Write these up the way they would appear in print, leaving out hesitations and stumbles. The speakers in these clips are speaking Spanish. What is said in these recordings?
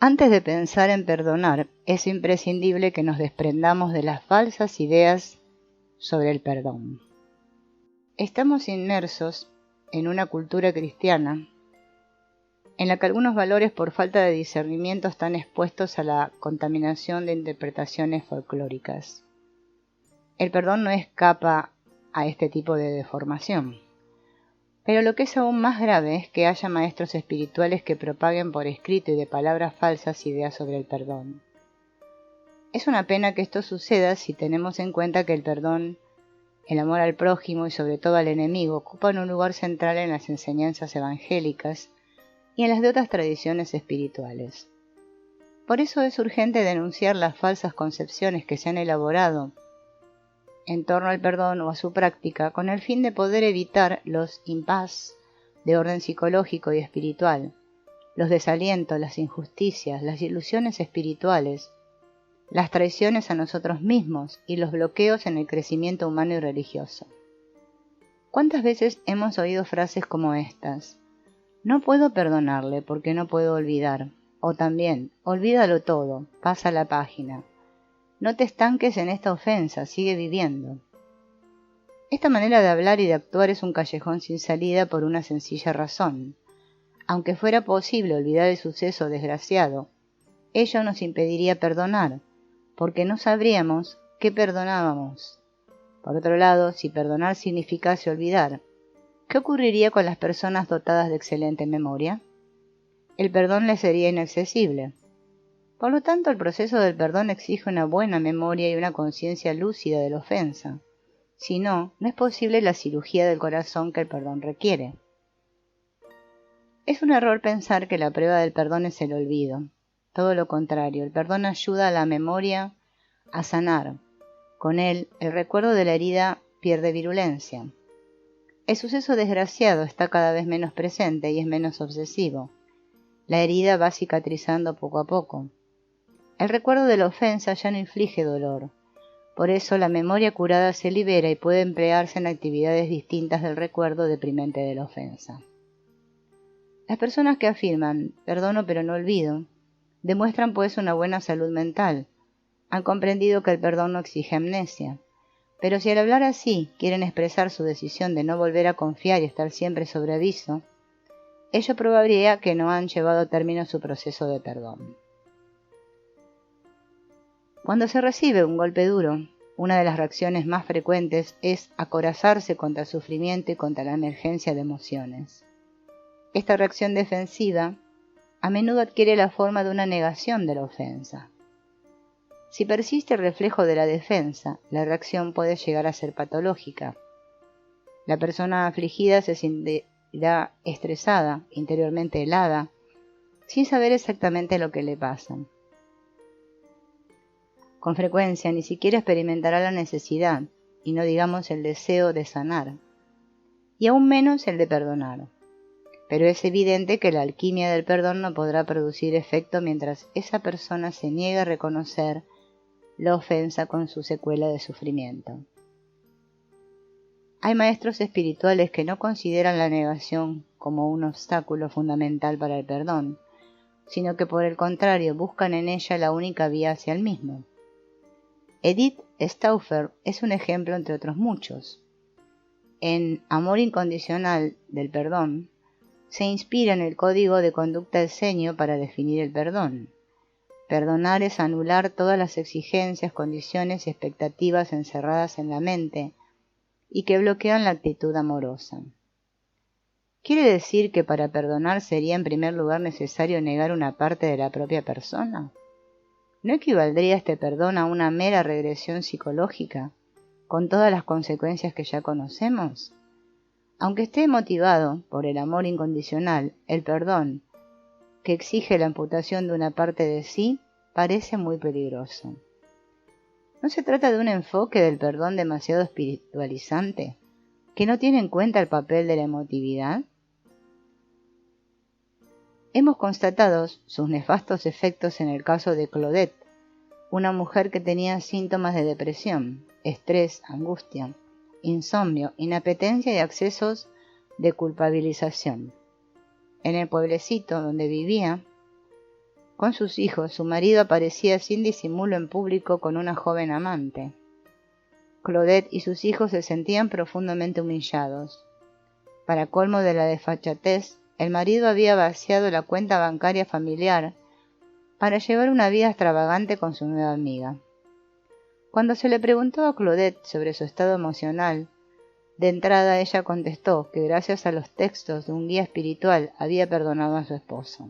Antes de pensar en perdonar, es imprescindible que nos desprendamos de las falsas ideas sobre el perdón. Estamos inmersos en una cultura cristiana en la que algunos valores por falta de discernimiento están expuestos a la contaminación de interpretaciones folclóricas. El perdón no escapa a este tipo de deformación. Pero lo que es aún más grave es que haya maestros espirituales que propaguen por escrito y de palabras falsas ideas sobre el perdón. Es una pena que esto suceda si tenemos en cuenta que el perdón, el amor al prójimo y sobre todo al enemigo ocupan un lugar central en las enseñanzas evangélicas y en las de otras tradiciones espirituales. Por eso es urgente denunciar las falsas concepciones que se han elaborado en torno al perdón o a su práctica, con el fin de poder evitar los impasse de orden psicológico y espiritual, los desalientos, las injusticias, las ilusiones espirituales, las traiciones a nosotros mismos y los bloqueos en el crecimiento humano y religioso. ¿Cuántas veces hemos oído frases como estas? No puedo perdonarle porque no puedo olvidar. O también, olvídalo todo, pasa la página. No te estanques en esta ofensa, sigue viviendo. Esta manera de hablar y de actuar es un callejón sin salida por una sencilla razón. Aunque fuera posible olvidar el suceso desgraciado, ello nos impediría perdonar, porque no sabríamos qué perdonábamos. Por otro lado, si perdonar significase olvidar, ¿qué ocurriría con las personas dotadas de excelente memoria? El perdón les sería inaccesible. Por lo tanto, el proceso del perdón exige una buena memoria y una conciencia lúcida de la ofensa. Si no, no es posible la cirugía del corazón que el perdón requiere. Es un error pensar que la prueba del perdón es el olvido. Todo lo contrario, el perdón ayuda a la memoria a sanar. Con él, el recuerdo de la herida pierde virulencia. El suceso desgraciado está cada vez menos presente y es menos obsesivo. La herida va cicatrizando poco a poco. El recuerdo de la ofensa ya no inflige dolor. Por eso la memoria curada se libera y puede emplearse en actividades distintas del recuerdo deprimente de la ofensa. Las personas que afirman, perdono pero no olvido, demuestran pues una buena salud mental. Han comprendido que el perdón no exige amnesia. Pero si al hablar así quieren expresar su decisión de no volver a confiar y estar siempre sobre aviso, ello probaría que no han llevado a término su proceso de perdón. Cuando se recibe un golpe duro, una de las reacciones más frecuentes es acorazarse contra el sufrimiento y contra la emergencia de emociones. Esta reacción defensiva a menudo adquiere la forma de una negación de la ofensa. Si persiste el reflejo de la defensa, la reacción puede llegar a ser patológica. La persona afligida se sentirá estresada, interiormente helada, sin saber exactamente lo que le pasa. Con frecuencia ni siquiera experimentará la necesidad, y no digamos el deseo de sanar, y aún menos el de perdonar. Pero es evidente que la alquimia del perdón no podrá producir efecto mientras esa persona se niega a reconocer la ofensa con su secuela de sufrimiento. Hay maestros espirituales que no consideran la negación como un obstáculo fundamental para el perdón, sino que por el contrario buscan en ella la única vía hacia el mismo. Edith Stauffer es un ejemplo entre otros muchos. En Amor incondicional del perdón, se inspira en el código de conducta del Senio para definir el perdón. Perdonar es anular todas las exigencias, condiciones y expectativas encerradas en la mente y que bloquean la actitud amorosa. ¿Quiere decir que para perdonar sería en primer lugar necesario negar una parte de la propia persona? ¿No equivaldría este perdón a una mera regresión psicológica, con todas las consecuencias que ya conocemos? Aunque esté motivado por el amor incondicional, el perdón, que exige la amputación de una parte de sí, parece muy peligroso. ¿No se trata de un enfoque del perdón demasiado espiritualizante, que no tiene en cuenta el papel de la emotividad? Hemos constatado sus nefastos efectos en el caso de Claudette, una mujer que tenía síntomas de depresión, estrés, angustia, insomnio, inapetencia y accesos de culpabilización. En el pueblecito donde vivía, Con sus hijos, su marido aparecía sin disimulo en público con una joven amante. Claudette y sus hijos se sentían profundamente humillados. Para colmo de la desfachatez, el marido había vaciado la cuenta bancaria familiar para llevar una vida extravagante con su nueva amiga. Cuando se le preguntó a Claudette sobre su estado emocional, de entrada ella contestó que gracias a los textos de un guía espiritual había perdonado a su esposo.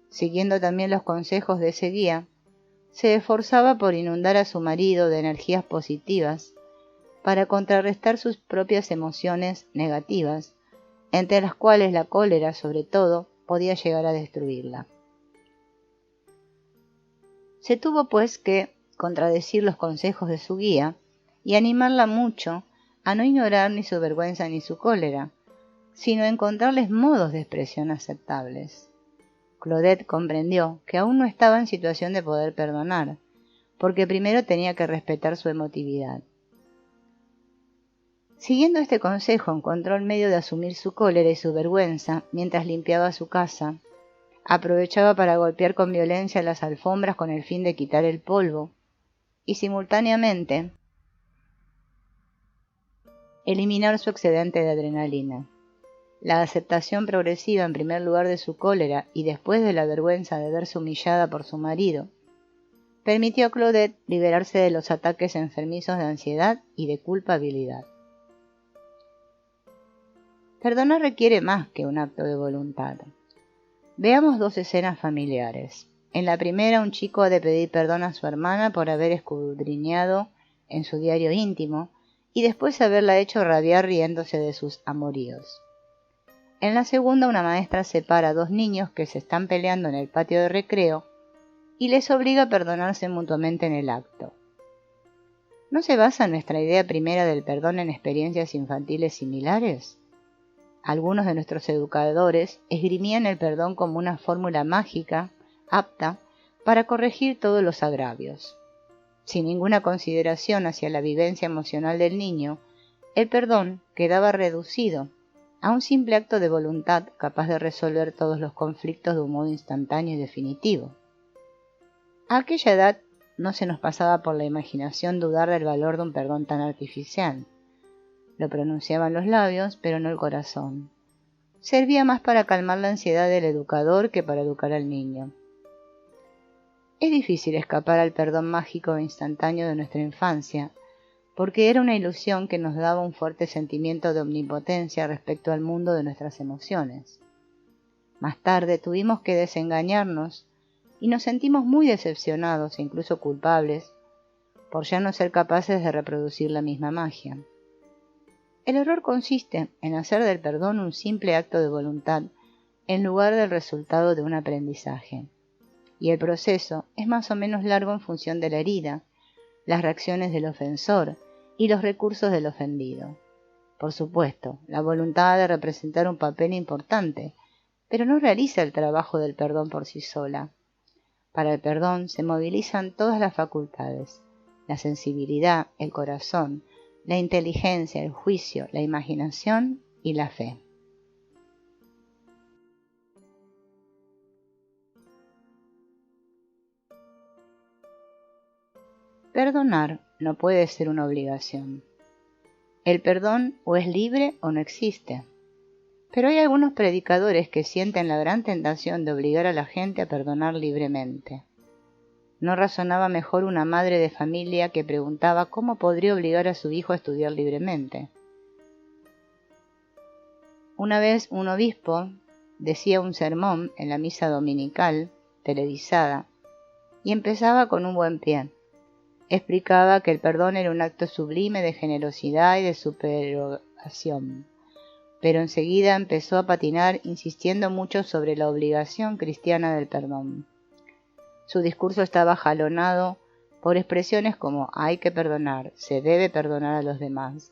Siguiendo también los consejos de ese guía, se esforzaba por inundar a su marido de energías positivas para contrarrestar sus propias emociones negativas, entre las cuales la cólera, sobre todo, podía llegar a destruirla. Se tuvo, pues, que contradecir los consejos de su guía y animarla mucho a no ignorar ni su vergüenza ni su cólera, sino a encontrarles modos de expresión aceptables. Claudette comprendió que aún no estaba en situación de poder perdonar, porque primero tenía que respetar su emotividad. Siguiendo este consejo, encontró el medio de asumir su cólera y su vergüenza mientras limpiaba su casa. Aprovechaba para golpear con violencia las alfombras con el fin de quitar el polvo y simultáneamente eliminar su excedente de adrenalina. La aceptación progresiva en primer lugar de su cólera y después de la vergüenza de verse humillada por su marido, permitió a Claudette liberarse de los ataques enfermizos de ansiedad y de culpabilidad. Perdonar requiere más que un acto de voluntad. Veamos dos escenas familiares. En la primera, un chico ha de pedir perdón a su hermana por haber escudriñado en su diario íntimo y después haberla hecho rabiar riéndose de sus amoríos. En la segunda, una maestra separa a dos niños que se están peleando en el patio de recreo y les obliga a perdonarse mutuamente en el acto. ¿No se basa nuestra idea primera del perdón en experiencias infantiles similares? Algunos de nuestros educadores esgrimían el perdón como una fórmula mágica, apta para corregir todos los agravios. Sin ninguna consideración hacia la vivencia emocional del niño, el perdón quedaba reducido a un simple acto de voluntad capaz de resolver todos los conflictos de un modo instantáneo y definitivo. A aquella edad no se nos pasaba por la imaginación dudar del valor de un perdón tan artificial. Lo pronunciaban los labios, pero no el corazón. Servía más para calmar la ansiedad del educador que para educar al niño. Es difícil escapar al perdón mágico e instantáneo de nuestra infancia, porque era una ilusión que nos daba un fuerte sentimiento de omnipotencia respecto al mundo de nuestras emociones. Más tarde tuvimos que desengañarnos y nos sentimos muy decepcionados e incluso culpables por ya no ser capaces de reproducir la misma magia. El error consiste en hacer del perdón un simple acto de voluntad en lugar del resultado de un aprendizaje. Y el proceso es más o menos largo en función de la herida, las reacciones del ofensor y los recursos del ofendido. Por supuesto, la voluntad ha de representar un papel importante, pero no realiza el trabajo del perdón por sí sola. Para el perdón se movilizan todas las facultades, la sensibilidad, el corazón, la inteligencia, el juicio, la imaginación y la fe. Perdonar no puede ser una obligación. El perdón o es libre o no existe. Pero hay algunos predicadores que sienten la gran tentación de obligar a la gente a perdonar libremente. ¿No razonaba mejor una madre de familia que preguntaba cómo podría obligar a su hijo a estudiar libremente? Una vez un obispo decía un sermón en la misa dominical, televisada, y empezaba con un buen pie. Explicaba que el perdón era un acto sublime de generosidad y de superación, pero enseguida empezó a patinar insistiendo mucho sobre la obligación cristiana del perdón. Su discurso estaba jalonado por expresiones como hay que perdonar, se debe perdonar a los demás,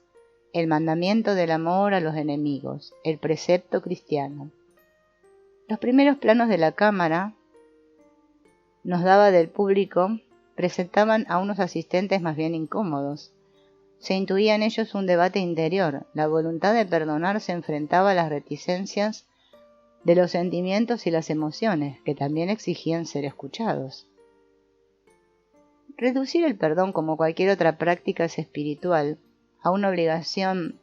el mandamiento del amor a los enemigos, el precepto cristiano. Los primeros planos de la cámara nos daba del público presentaban a unos asistentes más bien incómodos. Se intuía en ellos un debate interior. La voluntad de perdonar se enfrentaba a las reticencias de los sentimientos y las emociones, que también exigían ser escuchados. Reducir el perdón, como cualquier otra práctica espiritual, a una obligación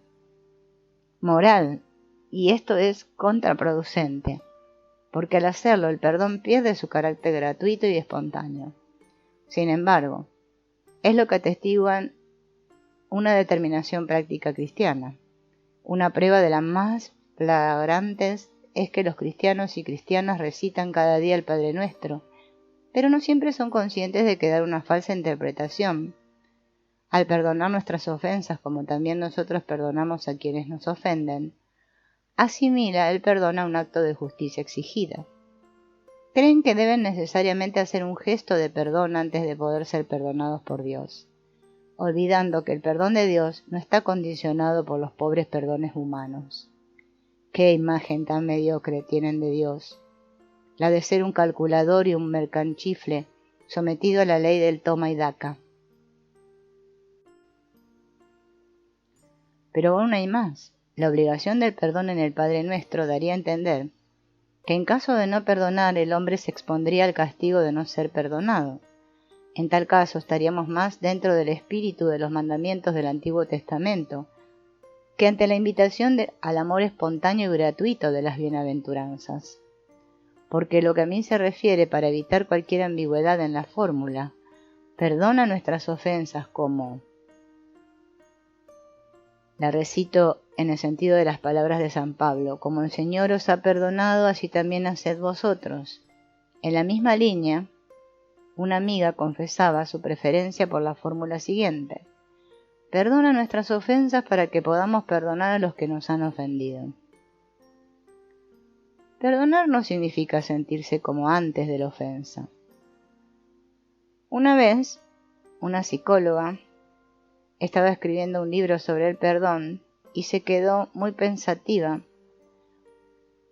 moral, y esto es contraproducente, porque al hacerlo el perdón pierde su carácter gratuito y espontáneo. Sin embargo, es lo que atestiguan una determinación práctica cristiana. Una prueba de las más flagrantes es que los cristianos y cristianas recitan cada día el Padre Nuestro, pero no siempre son conscientes de que dar una falsa interpretación. Al perdonar nuestras ofensas, como también nosotros perdonamos a quienes nos ofenden, asimila el perdón a un acto de justicia exigida. Creen que deben necesariamente hacer un gesto de perdón antes de poder ser perdonados por Dios, olvidando que el perdón de Dios no está condicionado por los pobres perdones humanos. ¡Qué imagen tan mediocre tienen de Dios! La de ser un calculador y un mercanchifle sometido a la ley del toma y daca. Pero aún hay más. La obligación del perdón en el Padre Nuestro daría a entender que en caso de no perdonar el hombre se expondría al castigo de no ser perdonado. En tal caso estaríamos más dentro del espíritu de los mandamientos del Antiguo Testamento que ante la invitación al amor espontáneo y gratuito de las bienaventuranzas. Porque lo que a mí se refiere, para evitar cualquier ambigüedad en la fórmula, perdona nuestras ofensas como... La recito en el sentido de las palabras de San Pablo: como el Señor os ha perdonado, así también haced vosotros. En la misma línea, una amiga confesaba su preferencia por la fórmula siguiente: perdona nuestras ofensas para que podamos perdonar a los que nos han ofendido. Perdonar no significa sentirse como antes de la ofensa. Una vez, una psicóloga estaba escribiendo un libro sobre el perdón y se quedó muy pensativa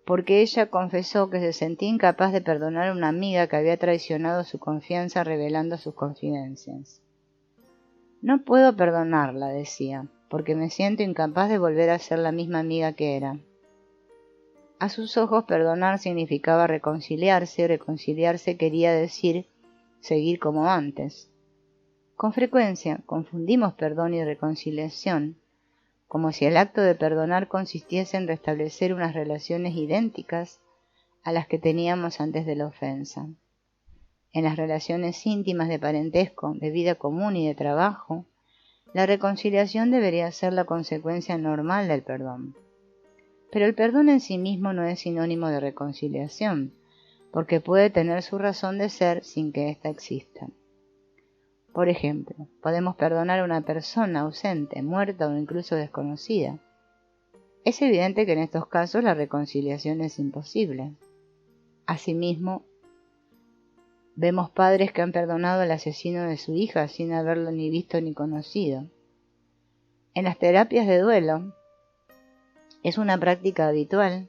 porque ella confesó que se sentía incapaz de perdonar a una amiga que había traicionado su confianza revelando sus confidencias. No puedo perdonarla, decía, porque me siento incapaz de volver a ser la misma amiga que era. A sus ojos, perdonar significaba reconciliarse, y reconciliarse quería decir seguir como antes. Con frecuencia confundimos perdón y reconciliación, como si el acto de perdonar consistiese en restablecer unas relaciones idénticas a las que teníamos antes de la ofensa. En las relaciones íntimas de parentesco, de vida común y de trabajo, la reconciliación debería ser la consecuencia normal del perdón. Pero el perdón en sí mismo no es sinónimo de reconciliación, porque puede tener su razón de ser sin que ésta exista. Por ejemplo, podemos perdonar a una persona ausente, muerta o incluso desconocida. Es evidente que en estos casos la reconciliación es imposible. Asimismo, vemos padres que han perdonado al asesino de su hija sin haberlo ni visto ni conocido. En las terapias de duelo, es una práctica habitual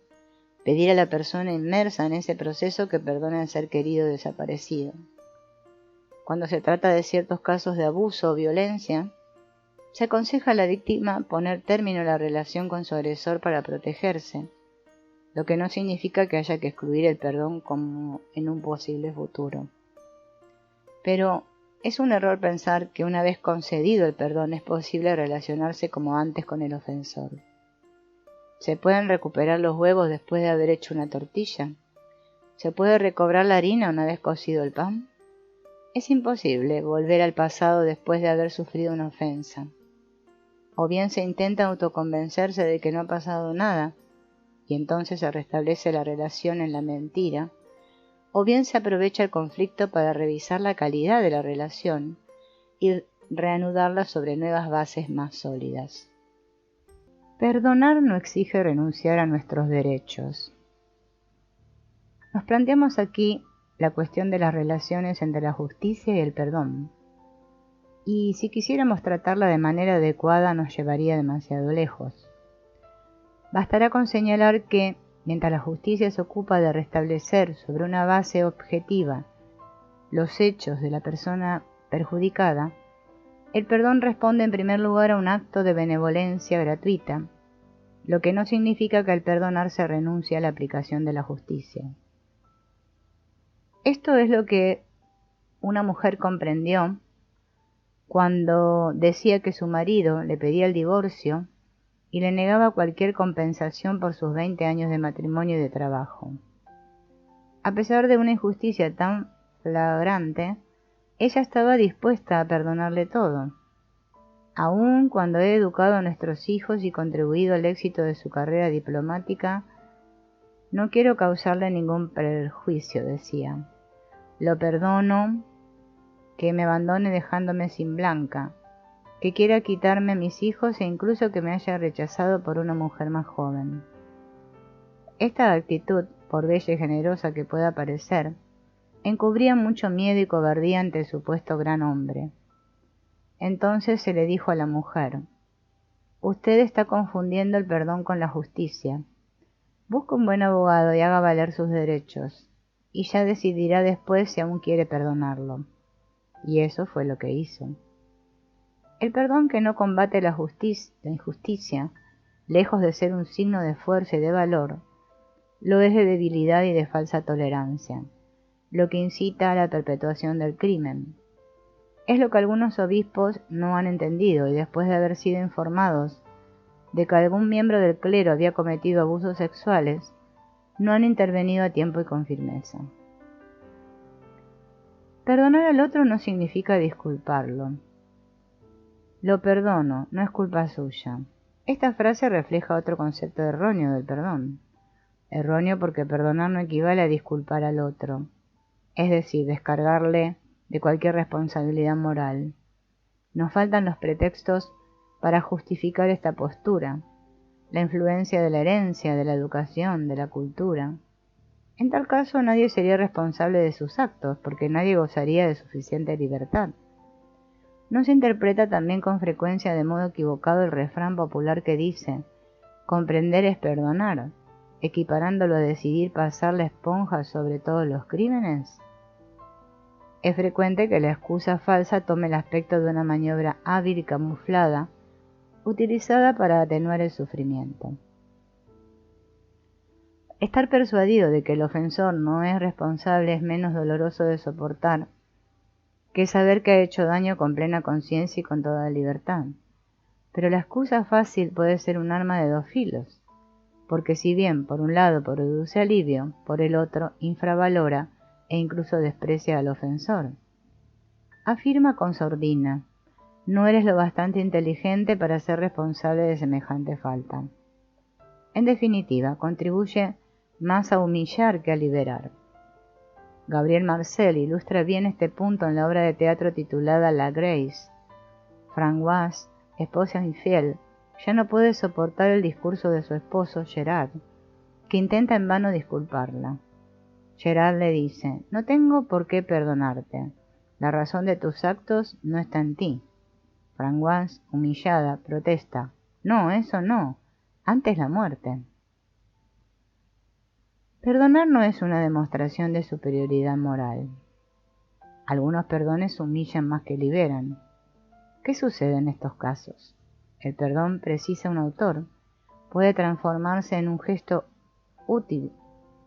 pedir a la persona inmersa en ese proceso que perdone al ser querido desaparecido. Cuando se trata de ciertos casos de abuso o violencia, se aconseja a la víctima poner término a la relación con su agresor para protegerse, lo que no significa que haya que excluir el perdón como en un posible futuro. Pero es un error pensar que una vez concedido el perdón es posible relacionarse como antes con el ofensor. ¿Se pueden recuperar los huevos después de haber hecho una tortilla? ¿Se puede recobrar la harina una vez cocido el pan? Es imposible volver al pasado después de haber sufrido una ofensa. O bien se intenta autoconvencerse de que no ha pasado nada, y entonces se restablece la relación en la mentira, o bien se aprovecha el conflicto para revisar la calidad de la relación y reanudarla sobre nuevas bases más sólidas. Perdonar no exige renunciar a nuestros derechos. Nos planteamos aquí la cuestión de las relaciones entre la justicia y el perdón. Y si quisiéramos tratarla de manera adecuada nos llevaría demasiado lejos. Bastará con señalar que, mientras la justicia se ocupa de restablecer sobre una base objetiva los hechos de la persona perjudicada, el perdón responde en primer lugar a un acto de benevolencia gratuita, lo que no significa que al perdonar se renuncie a la aplicación de la justicia. Esto es lo que una mujer comprendió cuando decía que su marido le pedía el divorcio y le negaba cualquier compensación por sus 20 años de matrimonio y de trabajo. A pesar de una injusticia tan flagrante, ella estaba dispuesta a perdonarle todo. Aun cuando he educado a nuestros hijos y contribuido al éxito de su carrera diplomática, no quiero causarle ningún perjuicio, decía. Lo perdono que me abandone dejándome sin blanca, que quiera quitarme a mis hijos e incluso que me haya rechazado por una mujer más joven. Esta actitud, por bella y generosa que pueda parecer, encubría mucho miedo y cobardía ante el supuesto gran hombre. Entonces se le dijo a la mujer: «Usted está confundiendo el perdón con la justicia. Busque un buen abogado y haga valer sus derechos, y ya decidirá después si aún quiere perdonarlo». Y eso fue lo que hizo. El perdón que no combate la injusticia, lejos de ser un signo de fuerza y de valor, lo es de debilidad y de falsa tolerancia, lo que incita a la perpetuación del crimen. Es lo que algunos obispos no han entendido y después de haber sido informados de que algún miembro del clero había cometido abusos sexuales, no han intervenido a tiempo y con firmeza. Perdonar al otro no significa disculparlo. Lo perdono, no es culpa suya. Esta frase refleja otro concepto erróneo del perdón. Erróneo porque perdonar no equivale a disculpar al otro, es decir, descargarle de cualquier responsabilidad moral. Nos faltan los pretextos para justificar esta postura, la influencia de la herencia, de la educación, de la cultura. En tal caso nadie sería responsable de sus actos, porque nadie gozaría de suficiente libertad. ¿No se interpreta también con frecuencia de modo equivocado el refrán popular que dice: comprender es perdonar, equiparándolo a decidir pasar la esponja sobre todos los crímenes? Es frecuente que la excusa falsa tome el aspecto de una maniobra hábil y camuflada, utilizada para atenuar el sufrimiento. Estar persuadido de que el ofensor no es responsable es menos doloroso de soportar que saber que ha hecho daño con plena conciencia y con toda libertad. Pero la excusa fácil puede ser un arma de dos filos, porque si bien por un lado produce alivio, por el otro infravalora e incluso desprecia al ofensor. Afirma con sordina: no eres lo bastante inteligente para ser responsable de semejante falta. En definitiva, contribuye más a humillar que a liberar. Gabriel Marcel ilustra bien este punto en la obra de teatro titulada La Grace. Françoise, esposa infiel, ya no puede soportar el discurso de su esposo Gerard, que intenta en vano disculparla. Gerard le dice: no tengo por qué perdonarte, la razón de tus actos no está en ti. Françoise, humillada, protesta: no, eso no, antes la muerte. Perdonar no es una demostración de superioridad moral. Algunos perdones humillan más que liberan. ¿Qué sucede en estos casos? El perdón, precisa un autor, puede transformarse en un gesto útil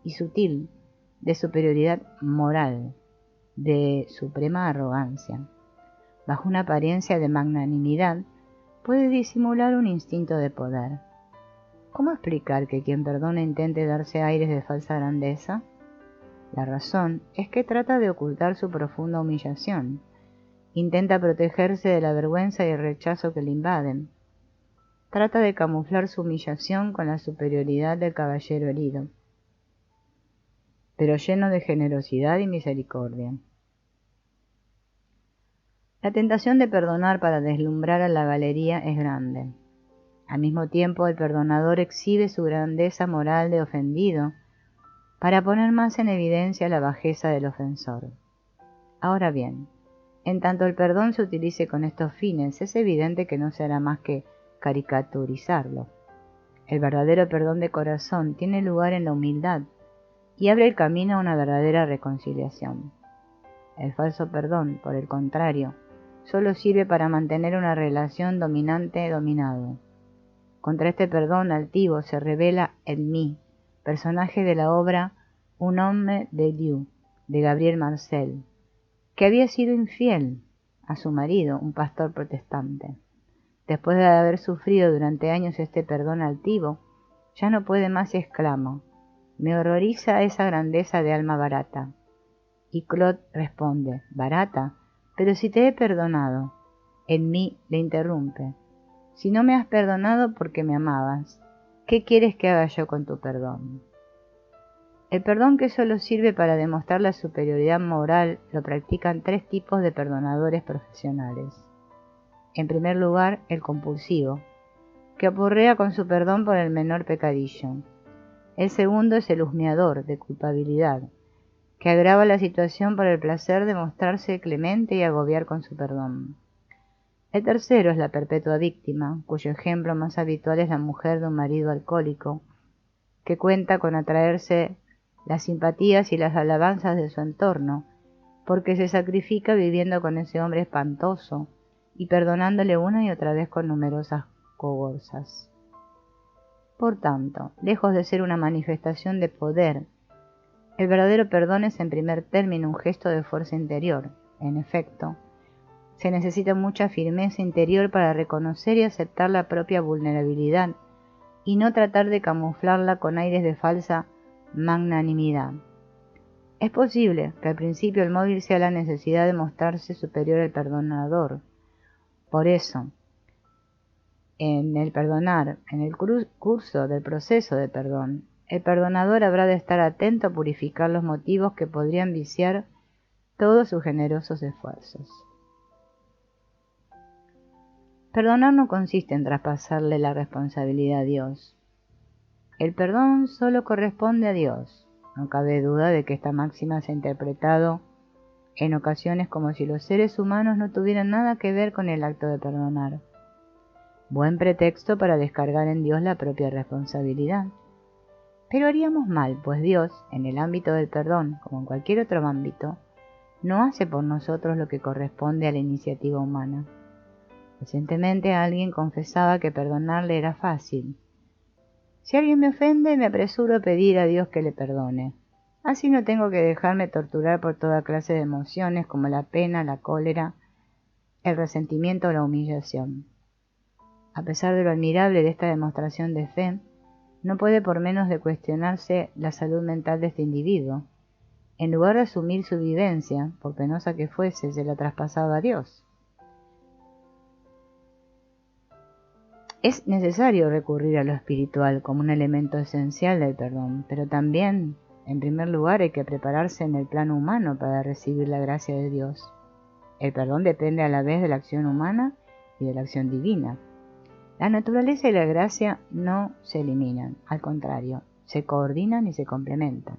y sutil de superioridad moral, de suprema arrogancia. Bajo una apariencia de magnanimidad, puede disimular un instinto de poder. ¿Cómo explicar que quien perdona intente darse aires de falsa grandeza? La razón es que trata de ocultar su profunda humillación. Intenta protegerse de la vergüenza y el rechazo que le invaden. Trata de camuflar su humillación con la superioridad del caballero herido, pero lleno de generosidad y misericordia. La tentación de perdonar para deslumbrar a la galería es grande. Al mismo tiempo, el perdonador exhibe su grandeza moral de ofendido para poner más en evidencia la bajeza del ofensor. Ahora bien, en tanto el perdón se utilice con estos fines, es evidente que no se hará más que caricaturizarlo. El verdadero perdón de corazón tiene lugar en la humildad y abre el camino a una verdadera reconciliación. El falso perdón, por el contrario, solo sirve para mantener una relación dominante-dominado. Contra este perdón altivo se revela en mí, personaje de la obra Un homme de Dieu, de Gabriel Marcel, que había sido infiel a su marido, un pastor protestante. Después de haber sufrido durante años este perdón altivo, ya no puede más y exclama: «Me horroriza esa grandeza de alma barata». Y Claude responde: «¿Barata? Pero si te he perdonado». En mí le interrumpe: «Si no me has perdonado porque me amabas, ¿qué quieres que haga yo con tu perdón?». El perdón, que solo sirve para demostrar la superioridad moral, lo practican tres tipos de perdonadores profesionales. En primer lugar, el compulsivo, que aporrea con su perdón por el menor pecadillo. El segundo es el husmeador de culpabilidad, que agrava la situación por el placer de mostrarse clemente y agobiar con su perdón. El tercero es la perpetua víctima, cuyo ejemplo más habitual es la mujer de un marido alcohólico, que cuenta con atraerse las simpatías y las alabanzas de su entorno, porque se sacrifica viviendo con ese hombre espantoso y perdonándole una y otra vez con numerosas cogorzas. Por tanto, lejos de ser una manifestación de poder, el verdadero perdón es en primer término un gesto de fuerza interior. En efecto, se necesita mucha firmeza interior para reconocer y aceptar la propia vulnerabilidad y no tratar de camuflarla con aires de falsa magnanimidad. Es posible que al principio el móvil sea la necesidad de mostrarse superior al perdonador. Por eso, en el curso del proceso de perdón, el perdonador habrá de estar atento a purificar los motivos que podrían viciar todos sus generosos esfuerzos. Perdonar no consiste en traspasarle la responsabilidad a Dios. El perdón solo corresponde a Dios. No cabe duda de que esta máxima se ha interpretado en ocasiones como si los seres humanos no tuvieran nada que ver con el acto de perdonar. Buen pretexto para descargar en Dios la propia responsabilidad. Pero haríamos mal, pues Dios, en el ámbito del perdón, como en cualquier otro ámbito, no hace por nosotros lo que corresponde a la iniciativa humana. Recientemente alguien confesaba que perdonarle era fácil. Si alguien me ofende, me apresuro a pedir a Dios que le perdone. Así no tengo que dejarme torturar por toda clase de emociones como la pena, la cólera, el resentimiento o la humillación. A pesar de lo admirable de esta demostración de fe, no puede por menos de cuestionarse la salud mental de este individuo. En lugar de asumir su vivencia, por penosa que fuese, se la traspasaba a Dios. Es necesario recurrir a lo espiritual como un elemento esencial del perdón, pero también, en primer lugar, hay que prepararse en el plano humano para recibir la gracia de Dios. El perdón depende a la vez de la acción humana y de la acción divina. La naturaleza y la gracia no se eliminan, al contrario, se coordinan y se complementan.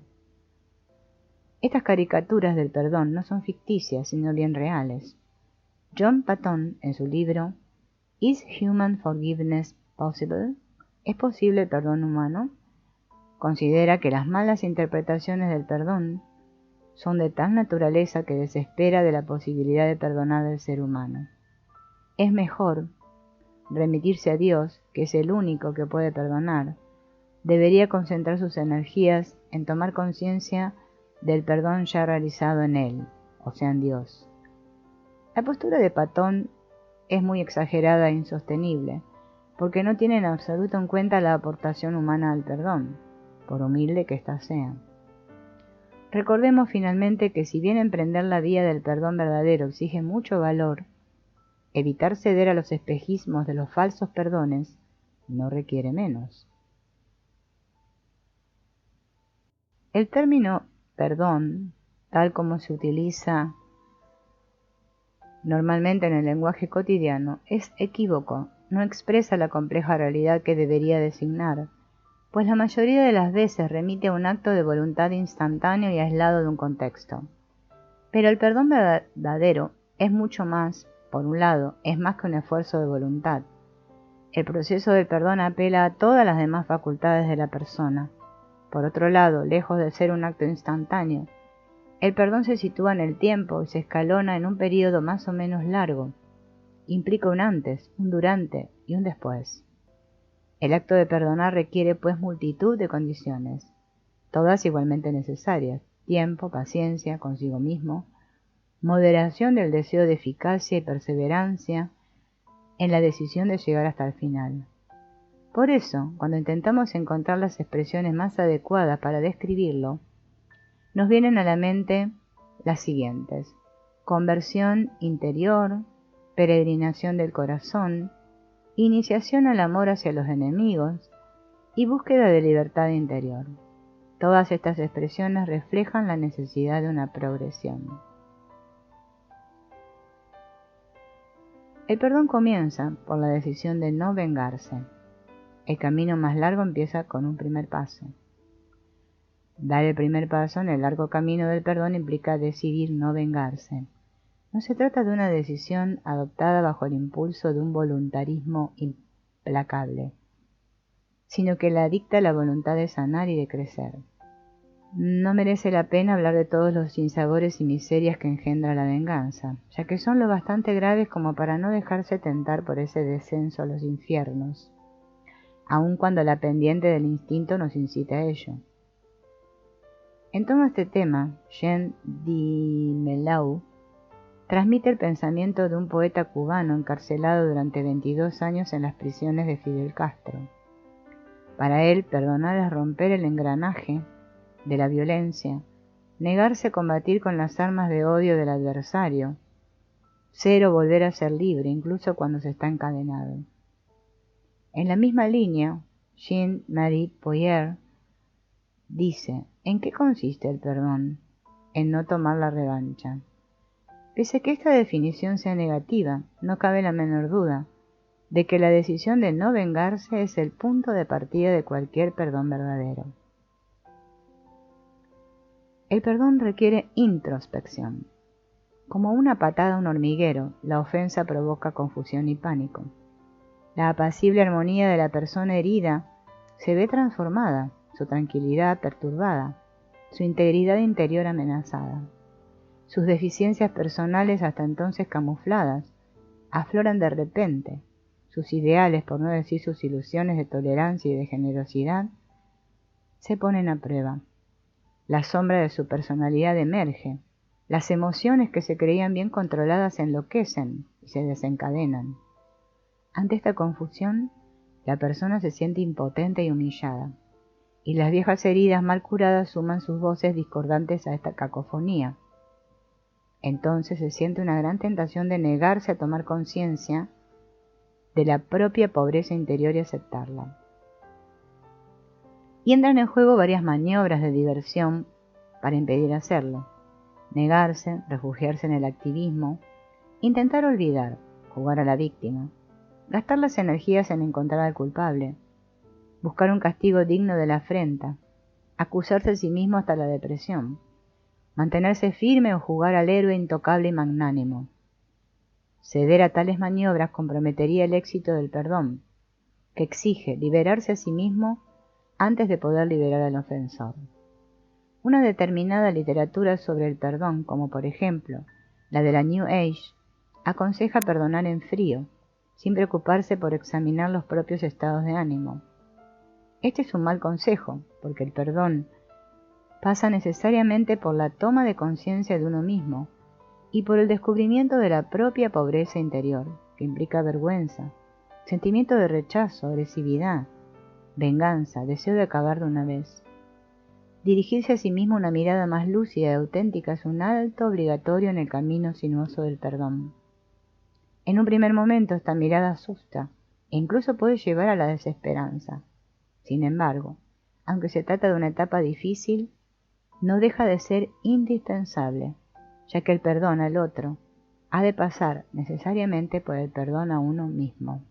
Estas caricaturas del perdón no son ficticias, sino bien reales. John Patton, en su libro ¿Is Human Forgiveness Possible? ¿Es posible el perdón humano?, considera que las malas interpretaciones del perdón son de tal naturaleza que desespera de la posibilidad de perdonar del ser humano. Es mejor remitirse a Dios, que es el único que puede perdonar. Debería concentrar sus energías en tomar conciencia del perdón ya realizado en Él, o sea, en Dios. La postura de Patton es muy exagerada e insostenible, porque no tiene en absoluto en cuenta la aportación humana al perdón, por humilde que ésta sea. Recordemos finalmente que si bien emprender la vía del perdón verdadero exige mucho valor, evitar ceder a los espejismos de los falsos perdones no requiere menos. El término perdón, tal como se utiliza normalmente en el lenguaje cotidiano, es equívoco, no expresa la compleja realidad que debería designar, pues la mayoría de las veces remite a un acto de voluntad instantáneo y aislado de un contexto. Pero el perdón verdadero es mucho más. Por un lado, es más que un esfuerzo de voluntad. El proceso del perdón apela a todas las demás facultades de la persona. Por otro lado, lejos de ser un acto instantáneo, el perdón se sitúa en el tiempo y se escalona en un período más o menos largo. Implica un antes, un durante y un después. El acto de perdonar requiere pues multitud de condiciones, todas igualmente necesarias: tiempo, paciencia consigo mismo, moderación del deseo de eficacia y perseverancia en la decisión de llegar hasta el final. Por eso, cuando intentamos encontrar las expresiones más adecuadas para describirlo, nos vienen a la mente las siguientes: conversión interior, peregrinación del corazón, iniciación al amor hacia los enemigos y búsqueda de libertad interior. Todas estas expresiones reflejan la necesidad de una progresión. El perdón comienza por la decisión de no vengarse. El camino más largo empieza con un primer paso. Dar el primer paso en el largo camino del perdón implica decidir no vengarse. No se trata de una decisión adoptada bajo el impulso de un voluntarismo implacable, sino que la dicta la voluntad de sanar y de crecer. No merece la pena hablar de todos los sinsabores y miserias que engendra la venganza, ya que son lo bastante graves como para no dejarse tentar por ese descenso a los infiernos, aun cuando la pendiente del instinto nos incita a ello. En torno a este tema, Jean de Melau transmite el pensamiento de un poeta cubano encarcelado durante 22 años en las prisiones de Fidel Castro. Para él, perdonar es romper el engranaje de la violencia, negarse a combatir con las armas de odio del adversario, ser o volver a ser libre, incluso cuando se está encadenado. En la misma línea, Jean-Marie Poirier dice: ¿en qué consiste el perdón? En no tomar la revancha. Pese a que esta definición sea negativa, no cabe la menor duda de que la decisión de no vengarse es el punto de partida de cualquier perdón verdadero. El perdón requiere introspección. Como una patada a un hormiguero, la ofensa provoca confusión y pánico. La apacible armonía de la persona herida se ve transformada, su tranquilidad perturbada, su integridad interior amenazada. Sus deficiencias personales, hasta entonces camufladas, afloran de repente. Sus ideales, por no decir sus ilusiones de tolerancia y de generosidad, se ponen a prueba. La sombra de su personalidad emerge. Las emociones que se creían bien controladas enloquecen y se desencadenan. Ante esta confusión, la persona se siente impotente y humillada, y las viejas heridas mal curadas suman sus voces discordantes a esta cacofonía. Entonces se siente una gran tentación de negarse a tomar conciencia de la propia pobreza interior y aceptarla. Y entran en juego varias maniobras de diversión para impedir hacerlo: negarse, refugiarse en el activismo, intentar olvidar, jugar a la víctima, gastar las energías en encontrar al culpable, buscar un castigo digno de la afrenta, acusarse a sí mismo hasta la depresión, mantenerse firme o jugar al héroe intocable y magnánimo. Ceder a tales maniobras comprometería el éxito del perdón, que exige liberarse a sí mismo antes de poder liberar al ofensor. Una determinada literatura sobre el perdón, como por ejemplo la de la New Age, aconseja perdonar en frío, sin preocuparse por examinar los propios estados de ánimo. Este es un mal consejo, porque el perdón pasa necesariamente por la toma de conciencia de uno mismo y por el descubrimiento de la propia pobreza interior, que implica vergüenza, sentimiento de rechazo, agresividad, venganza, deseo de acabar de una vez. Dirigirse a sí mismo una mirada más lúcida y auténtica es un alto obligatorio en el camino sinuoso del perdón. En un primer momento esta mirada asusta e incluso puede llevar a la desesperanza. Sin embargo, aunque se trata de una etapa difícil, no deja de ser indispensable, ya que el perdón al otro ha de pasar necesariamente por el perdón a uno mismo.